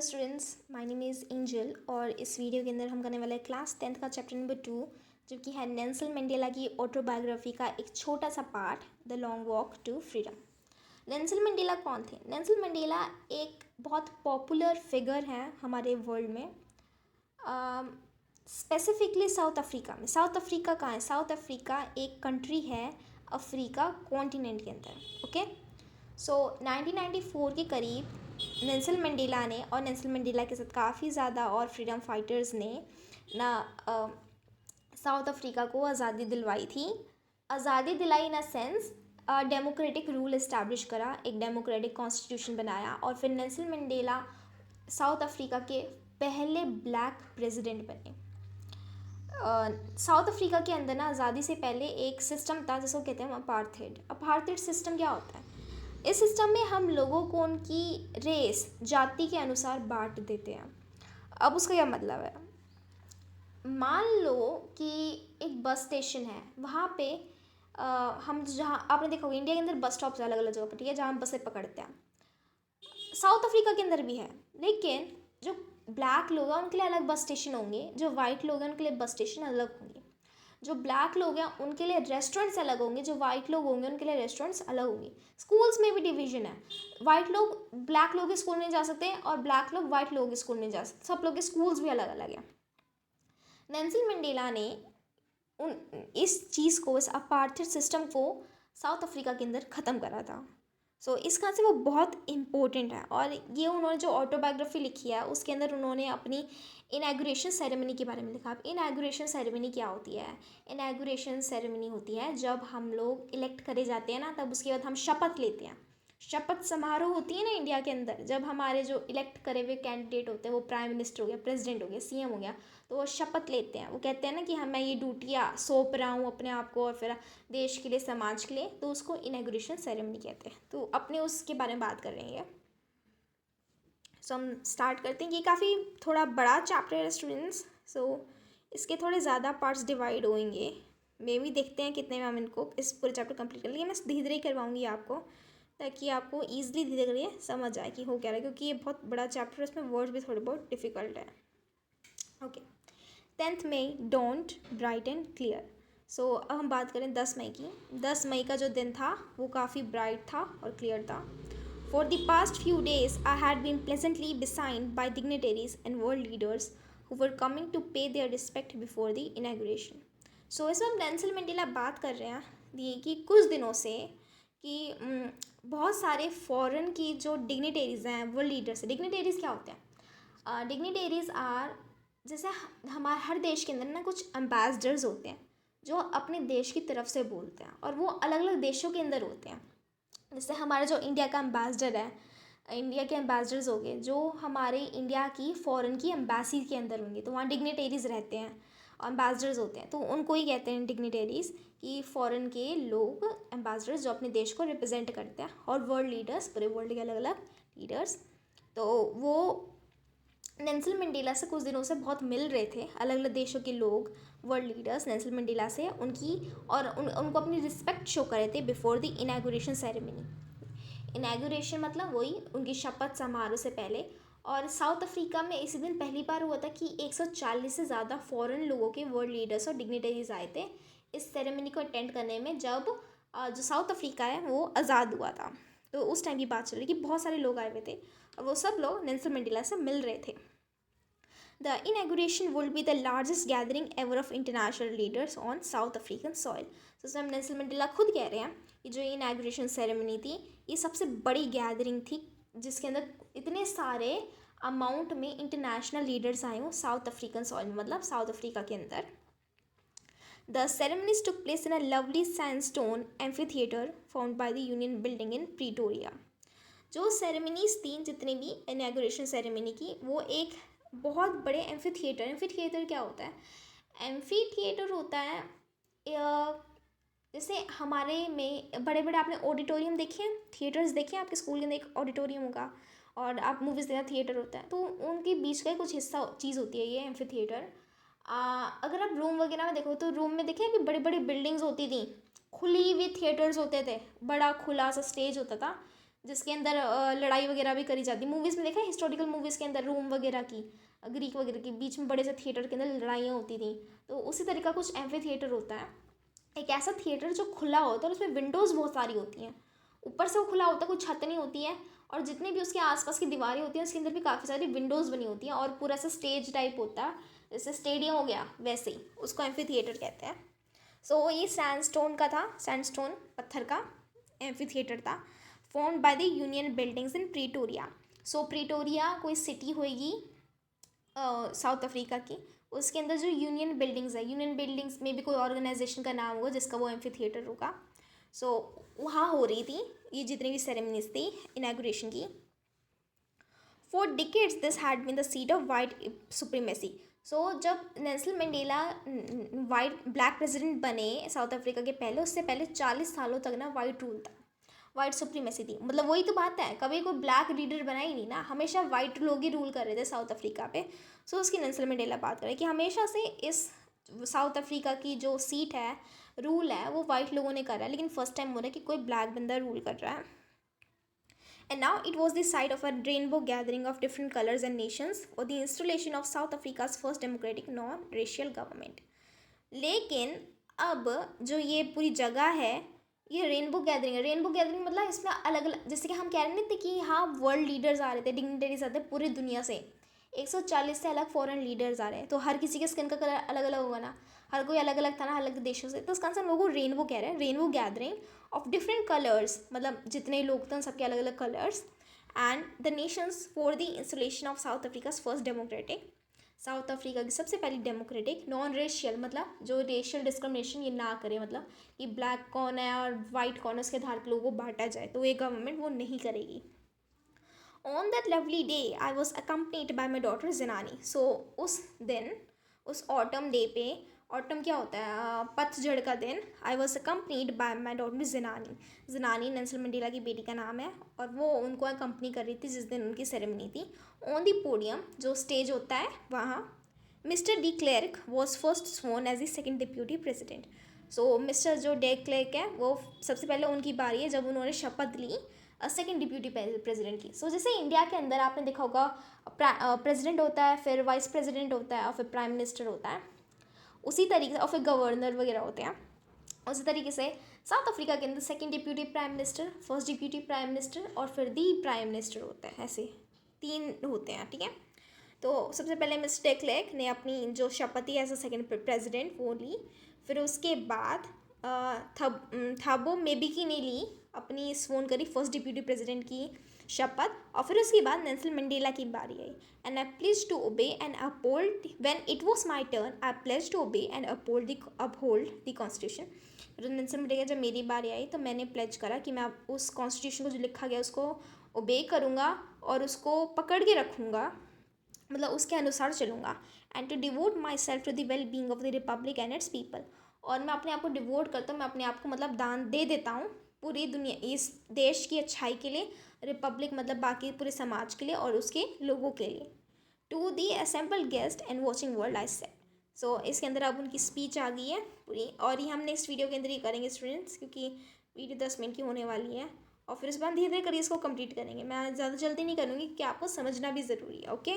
Students, my name is angel और इस video के अंदर हम करने वाले हैं क्लास 10th का चैप्टर नंबर 2, जो कि है नेल्सन मंडेला की ऑटोबायोग्राफी का एक छोटा सा part, the long walk to freedom. Nelson Mandela कौन थे? नेल्सन मंडेला एक बहुत पॉपुलर फिगर हैं हमारे वर्ल्ड में, स्पेसिफिकली साउथ अफ्रीका में। साउथ अफ्रीका कहाँ है? साउथ अफ्रीका एक कंट्री है अफ्रीका कॉन्टिनेंट के अंदर। ओके, सो 1994 के करीब नेल्सन मंडेला ने और नेल्सन मंडेला के साथ काफ़ी ज़्यादा और फ्रीडम फाइटर्स ने ना साउथ अफ्रीका को आज़ादी दिलवाई थी। आज़ादी दिलाई in a sense democratic rule establish करा, एक डेमोक्रेटिक कॉन्स्टिट्यूशन बनाया और फिर नेल्सन मंडेला साउथ अफ्रीका के पहले ब्लैक प्रेसिडेंट बने। साउथ अफ्रीका के अंदर ना आज़ादी से पहले एक सिस्टम था जिसको कहते हैं अपार्थेड। अपार्थेड सिस्टम क्या होता है? इस सिस्टम में हम लोगों को उनकी रेस, जाति के अनुसार बांट देते हैं। अब उसका क्या मतलब है? मान लो कि एक बस स्टेशन है, वहाँ पे हम जहाँ आपने देखा होगा इंडिया के अंदर बस स्टॉप्स अलग अलग जगह पर, ठीक है, जहाँ हम बसें पकड़ते हैं। साउथ अफ्रीका के अंदर भी है, लेकिन जो ब्लैक लोग हैं उनके लिए अलग बस स्टेशन होंगे, जो वाइट लोग हैं उनके लिए बस स्टेशन अलग होंगे। जो ब्लैक लोग हैं उनके लिए रेस्टोरेंट्स अलग होंगे, जो वाइट लोग होंगे उनके लिए रेस्टोरेंट्स अलग होंगे। स्कूल्स में भी डिवीजन है, वाइट लोग ब्लैक लोग के स्कूल में जा सकते हैं और ब्लैक लोग वाइट लोग के स्कूल में जा सकते हैं। सब लोग के स्कूल्स भी अलग अलग हैं। नेल्सन मंडेला ने इस चीज़ को, इस अपार्थेड सिस्टम को साउथ अफ्रीका के अंदर ख़त्म करा था। इस कारण से वो बहुत इम्पोर्टेंट है। और ये उन्होंने जो ऑटोबायोग्राफी लिखी है उसके अंदर उन्होंने अपनी इनॉग्रेशन सेरेमनी के बारे में लिखा। अब इनॉग्रेशन सेरेमनी क्या होती है? इनॉग्रेशन सेरेमनी होती है जब हम लोग इलेक्ट करे जाते हैं ना, तब उसके बाद हम शपथ लेते हैं। शपथ समारोह होती है ना इंडिया के अंदर, जब हमारे जो इलेक्ट करे हुए कैंडिडेट होते हैं, वो प्राइम मिनिस्टर हो गया, प्रेसिडेंट हो गया, सीएम हो गया, तो वो शपथ लेते हैं। वो कहते हैं ना कि मैं ये ड्यूटियाँ सौंप रहा हूँ अपने आप को और फिर देश के लिए, समाज के लिए, तो उसको इनॉग्रेशन सेरेमनी कहते हैं। तो अपने उसके बारे में बात कर रहे हैं। हम स्टार्ट करते हैं। ये काफ़ी थोड़ा बड़ा चैप्टर है स्टूडेंट्स, इसके थोड़े ज़्यादा पार्ट्स डिवाइड होंगे। मे भी देखते हैं कितने में हम इनको इस पूरे चैप्टर कंप्लीट कर लेंगे। मैं धीरे धीरे करवाऊँगी आपको, ताकि आपको ईजिली धीरे धीरे समझ आए कि हो क्या रहा है, क्योंकि ये बहुत बड़ा चैप्टर है, इसमें वर्ड्स भी थोड़े बहुत डिफ़िकल्ट है। ओके, 10th मई, डोंट ब्राइट एंड क्लियर। अब हम बात करें 10 मई की। 10 मई का जो दिन था वो काफ़ी ब्राइट था और क्लियर था। For the past few days, I had been pleasantly besieged by dignitaries and world leaders who were coming to pay their respect before the inauguration. इसमें हम नेल्सन मंडेला बात कर रहे हैं ये कि कुछ दिनों से कि बहुत सारे फॉरेन की जो डिग्निटेरीज़ हैं, वर्ल्ड लीडर्स हैं। डिग्निटेरीज़ क्या होते हैं? डिग्निटेरीज़ आर, जैसे हमारे हर देश के अंदर ना कुछ एम्बेसडर्स होते हैं जो अपने देश की तरफ से बोलते हैं, और वो अलग अलग देशों के अंदर होते हैं। जैसे हमारा जो इंडिया का एम्बेसडर है, इंडिया के एम्बेसडर्स हो गए जो हमारे इंडिया की फ़ॉरेन की एम्बेसी के अंदर होंगे, तो वहाँ डिग्निटेरीज़ रहते हैं, एम्बेसडर्स होते हैं, तो उनको ही कहते हैं डिग्निटेरीज़, कि फ़ॉरेन के लोग, एम्बेसडर्स जो अपने देश को रिप्रेजेंट करते हैं। और वर्ल्ड लीडर्स, पूरे वर्ल्ड के अलग अलग लीडर्स, तो वो नेल्सन मंडेला से कुछ दिनों से बहुत मिल रहे थे। अलग अलग देशों के लोग, वर्ल्ड लीडर्स नेल्सन मंडेला से उनको अपनी रिस्पेक्ट शो कर रहे थे before the inauguration ceremony. Inauguration मतलब वही उनकी शपथ समारोह से पहले। और साउथ अफ्रीका में इसी दिन पहली बार हुआ था कि 140 से ज़्यादा फॉरेन लोगों के वर्ल्ड लीडर्स और डिग्निटरीज आए थे इस सेरेमनी को अटेंड करने में, जब जो साउथ अफ्रीका है वो आज़ाद हुआ था। तो उस टाइम की बात चल रही कि बहुत सारे लोग आए हुए थे और वो सब लोग नेल्सन मंडेला से मिल रहे थे। The inauguration will be the largest gathering ever of international leaders on South African soil. इसमें नेल्सन मंडेला खुद कह रहे हैं कि जो ये इनॉग्रेशन सेरेमनी थी ये सबसे बड़ी गैदरिंग थी जिसके अंदर इतने सारे अमाउंट में इंटरनेशनल लीडर्स आए हों साउथ अफ्रीकन सॉइल में, मतलब साउथ अफ्रीका के अंदर। The ceremonies took place in a lovely sandstone amphitheater found by the Union Building in Pretoria. जो सेरेमनीज थी, जितनी भी इनॉग्रेशन सेरेमनी की, वो एक बहुत बड़े एम्फी थिएटर क्या होता है? एम्फी थिएटर होता है जैसे हमारे में बड़े बड़े, आपने ऑडिटोरियम देखे हैं, थिएटर्स देखे हैं, आपके स्कूल के अंदर एक ऑडिटोरियम होगा और आप मूवीज़ देखा, थिएटर होता है, तो उनके बीच का कुछ हिस्सा चीज़ होती है ये एम्फी थिएटर। अगर आप रूम वगैरह में देखो तो रूम में देखें कि बड़ी बड़ी बिल्डिंग्स होती थी, खुली हुई थिएटर्स होते थे, बड़ा खुला सा स्टेज होता था जिसके अंदर लड़ाई वगैरह भी करी जाती है। मूवीज़ में देखा है, हिस्टोरिकल मूवीज़ के अंदर रोम वगैरह की, ग्रीक वगैरह के बीच में बड़े से थिएटर के अंदर लड़ाइयाँ होती थी। तो उसी तरह का कुछ एम्फी थिएटर होता है, एक ऐसा थिएटर जो खुला होता है और उसमें विंडोज़ बहुत सारी होती हैं। ऊपर से वो खुला होता है, कोई छत नहीं होती है, और जितने भी उसके आसपास की दीवारें होती हैं उसके अंदर भी काफ़ी सारी विंडोज़ बनी होती हैं, और पूरा सा स्टेज टाइप होता है, जैसे स्टेडियम हो गया वैसे ही, उसको एम्फी थिएटर कहते हैं। सो ये सैंडस्टोन का था, सैंडस्टोन पत्थर का एम्फी थिएटर था, formed by the union buildings in Pretoria. So Pretoria कोई सिटी होएगी साउथ अफ्रीका की, उसके अंदर जो यूनियन बिल्डिंग्स है, यूनियन बिल्डिंग्स में भी कोई ऑर्गेनाइजेशन का नाम होगा जिसका वो एम्फी थिएटर होगा। सो वहाँ हो रही थी ये जितनी भी सेरेमनीज थी इनाग्रेशन की। For decades this had been the seat of white supremacy. So जब Nelson Mandela white black president बने साउथ अफ्रीका के पहले, उससे पहले 40 सालों तक ना वाइट रूल था, वाइट सुप्रीमेसी थी। मतलब वही तो बात है, कभी कोई ब्लैक लीडर बना ही नहीं ना, हमेशा वाइट लोग ही रूल कर रहे थे साउथ अफ्रीका पे। सो उसकी नेल्सन मंडेला बात करें कि हमेशा से इस साउथ अफ्रीका की जो सीट है, रूल है, वो वाइट लोगों ने करा है, लेकिन फर्स्ट टाइम हो रहा है कि कोई ब्लैक बंदा रूल कर रहा है। And now it was the site of a rainbow gathering of different colors and nations or the installation of South Africa's first democratic non-racial government. लेकिन अब जो ये पूरी जगह है, ये रेनबो गैदरिंग है। रेनबो गैदरिंग मतलब इसमें अलग अलग, जैसे कि हम कह रहे थे कि हाँ वर्ल्ड लीडर्स आ रहे थे, डिग्निटरीज आते पूरी दुनिया से, 140 से अलग फॉरेन लीडर्स आ रहे हैं, तो हर किसी के स्किन का कलर अलग अलग होगा ना, हर कोई अलग अलग था ना अलग देशों से, तो उसका आंसर हम लोगों को रेनबो कह रहे हैं। Rainbow gathering of different colours, मतलब जितने लोग थे सबके अलग अलग colours, and the Nations for the installation of south Africa's first democratic, south Africa की सबसे पहली डेमोक्रेटिक नॉन रेशियल, मतलब जो रेशियल डिस्क्रिमिनेशन ये ना करे, मतलब कि ब्लैक कौन है और वाइट कौन है उसके आधार पर लोगों को बांटा जाए, तो ये गवर्नमेंट वो नहीं करेगी। On that lovely day I was accompanied by my daughter Zenani. So उस दिन, उस ऑटम डे पे, ऑटम क्या होता है, पतझड़ का दिन, I was accompanied by my daughter Zenani. Zenani Nelson Mandela की बेटी का नाम है, और वो उनको अकम्पनी कर रही थी जिस दिन उनकी सेरेमनी थी। ऑन दी पोडियम, जो स्टेज होता है वहाँ, Mr de Klerk was first sworn as the second deputy president. So Mr जो डे क्लेर्क है वो सबसे पहले उनकी बारी है जब उन्होंने शपथ ली सेकेंड डिप्यूटी प्रेसिडेंट की। सो जैसे इंडिया के अंदर आपने देखा होगा प्रेसिडेंट होता है, फिर वाइस प्रेसिडेंट होता है, और फिर प्राइम मिनिस्टर होता है, उसी तरीके से, और फिर गवर्नर वगैरह होते हैं, उसी तरीके से साउथ अफ्रीका के अंदर second deputy prime minister, first deputy prime minister और फिर दी प्राइम मिनिस्टर होता है, ऐसे 3 होते हैं, ठीक है। तो सबसे पहले मिस्टर डे क्लेर्क ने अपनी जो शपथ थी एज अ सेकेंड प्रेसिडेंट वो ली, फिर उसके बाद थाबो मेबिकी ने ली अपनी स्worn करी फर्स्ट डिप्यूटी प्रेसिडेंट की शपथ, और फिर उसके बाद नेल्सन मंडेला की बारी आई। And I pledge to obey and uphold, when it was my turn I pledge to obey and uphold the constitution. फिर नेल्सन मंडेला जब मेरी बारी आई तो मैंने प्लेज करा कि मैं उस कॉन्स्टिट्यूशन को जो लिखा गया उसको ओबे करूँगा और उसको पकड़ के रखूँगा, मतलब उसके अनुसार चलूँगा। And to devote myself to the well being of the republic and its people, और मैं अपने आप को डिवोट करता हूँ, मैं अपने आप को मतलब दान दे देता हूँ पूरी दुनिया, इस देश की अच्छाई के लिए, रिपब्लिक मतलब बाकी पूरे समाज के लिए और उसके लोगों के लिए। To the assemble guest and watching world I said. So इसके अंदर अब उनकी स्पीच आ गई है पूरी, और ये हम नेक्स्ट वीडियो के अंदर ही करेंगे स्टूडेंट्स, क्योंकि वीडियो 10 मिनट की होने वाली है, और फिर इस बार धीरे धीरे करिए इसको कंप्लीट करेंगे। मैं ज़्यादा जल्दी नहीं करूँगी क्योंकि आपको समझना भी ज़रूरी है। ओके।